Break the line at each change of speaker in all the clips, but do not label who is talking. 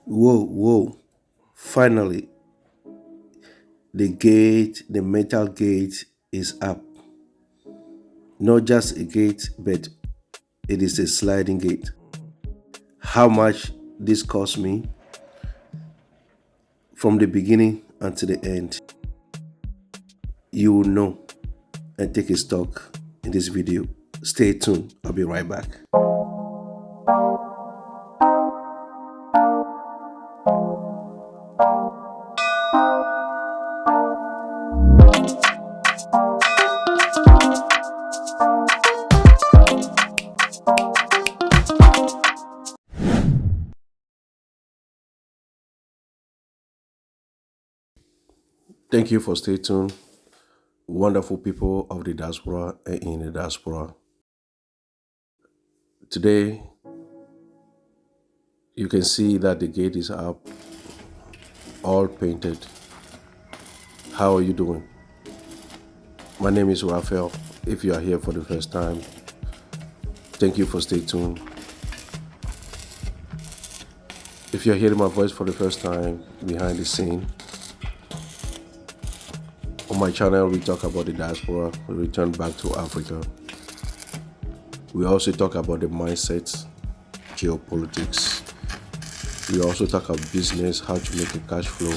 Whoa. Finally, the metal gate is up. Not just a gate, but it is a sliding gate. How much this cost me from the beginning until the end, you will know and take a stock in this video. Stay tuned. I'll be right back. Thank you for staying tuned. Wonderful people of the diaspora and in the diaspora. Today, you can see that the gate is up, all painted. How are you doing? My name is Raphael. If you are here for the first time, thank you for staying tuned. If you're hearing my voice for the first time behind the scene, on my channel we talk about the diaspora, we return back to Africa. We also talk about the mindset, geopolitics. We also talk about business, how to make a cash flow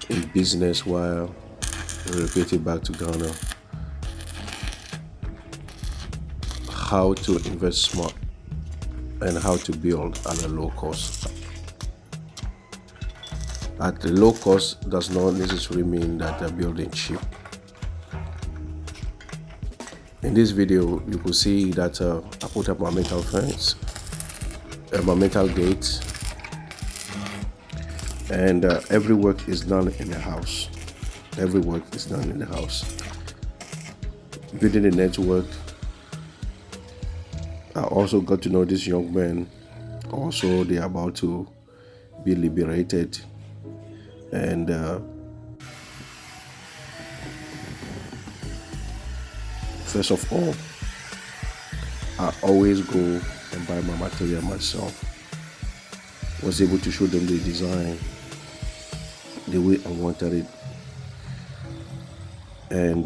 in business while relocating back to Ghana. How to invest smart and how to build at a low cost. At the low cost does not necessarily mean that they're building cheap. In this video, you could see that I put up my metal fence, my metal gate, and every work is done in the house. Every work is done in the house. Building the network, I also got to know this young man. Also, they are about to be liberated. And first of all, I always go and buy my material myself. Was able to show them the design the way I wanted it. And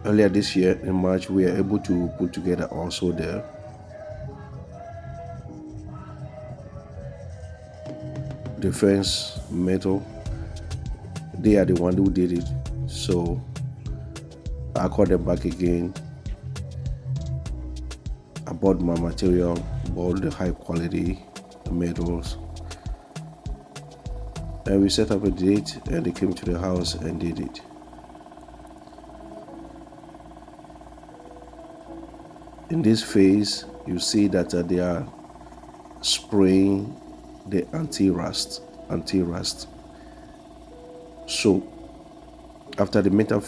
earlier this year in March, we were able to put together also the fence metal. They are the one who did it, so I called them back again. I bought my material, bought the high quality metals, and we set up a date, and they came to the house and did it. In this phase, you see that they are spraying the anti-rust. So after the metal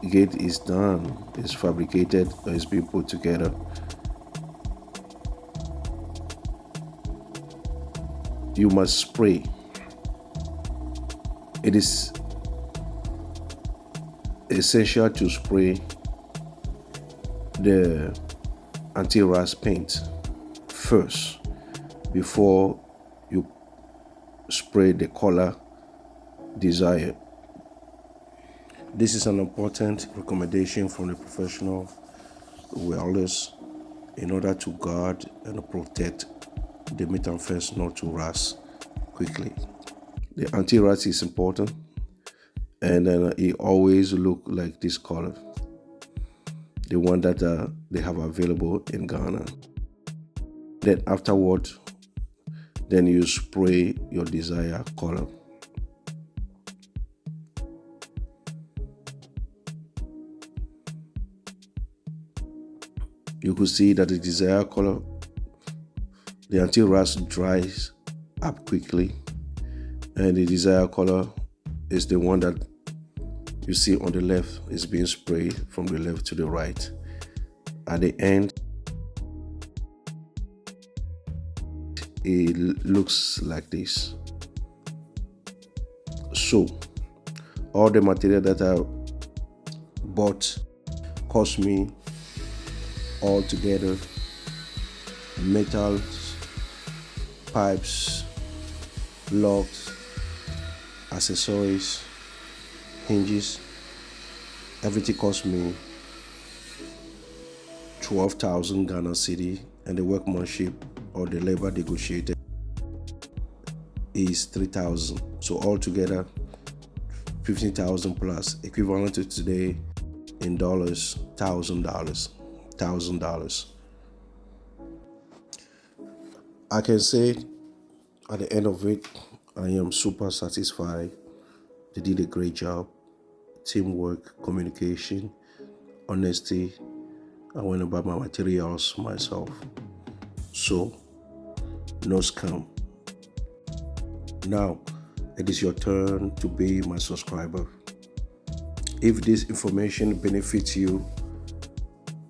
gate is done, is fabricated, or is being put together, you must spray. It is essential to spray the anti-rust paint first before you spray the color desired. This is an important recommendation from the professional welders in order to guard and protect the metal fence not to rust quickly. The anti-rust is important, and then it always look like this color, the one that they have available in Ghana. Then afterward, then you spray your desired color. You could see that the desired color, the anti-rust dries up quickly, and the desired color is the one that you see on the left is being sprayed from the left to the right. At the end, it looks like this. So all the material that I bought cost me all together, metals, pipes, locks, accessories, hinges. Everything cost me 12,000 Ghana cedi, and the workmanship or the labor negotiated is 3,000. So altogether, 15,000 plus, equivalent to today in dollars, $1,000. I can say at the end of it, I am super satisfied. They did a great job. Teamwork, communication, honesty. I went about my materials myself. So, no scam. Now, it is your turn to be my subscriber. If this information benefits you,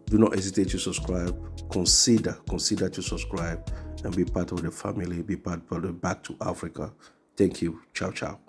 do not hesitate to subscribe. Consider to subscribe and be part of the family, be part of the Back to Africa. Thank you. Ciao, ciao.